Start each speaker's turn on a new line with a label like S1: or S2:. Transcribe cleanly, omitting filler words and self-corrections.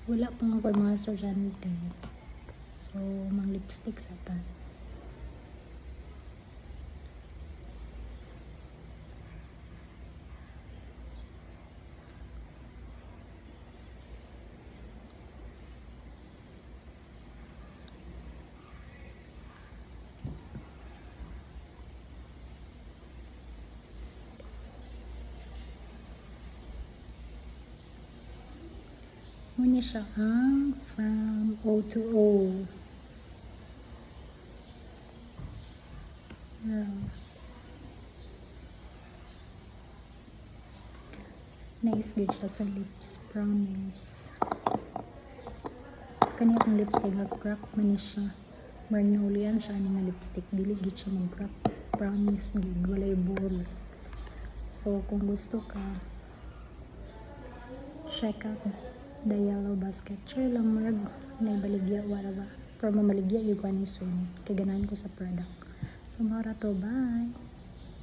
S1: Wala pa nga ako mga estudyante. So, mang lipstick sa ta. Muna siya ang From O to O. Nice good siya sa lips, promise. Kanya akong lipstick crack man siya. Magnolian siya ni nga lipstick, dili gid siya mag-crack. Promise gid, walay buri. So kung gusto ka, check out the Yellow Basket. Sure lang marag na ibaligya wala ba. Pero mamaligya yung ni soon. Kaya ganahan ko sa product. So mara to, bye!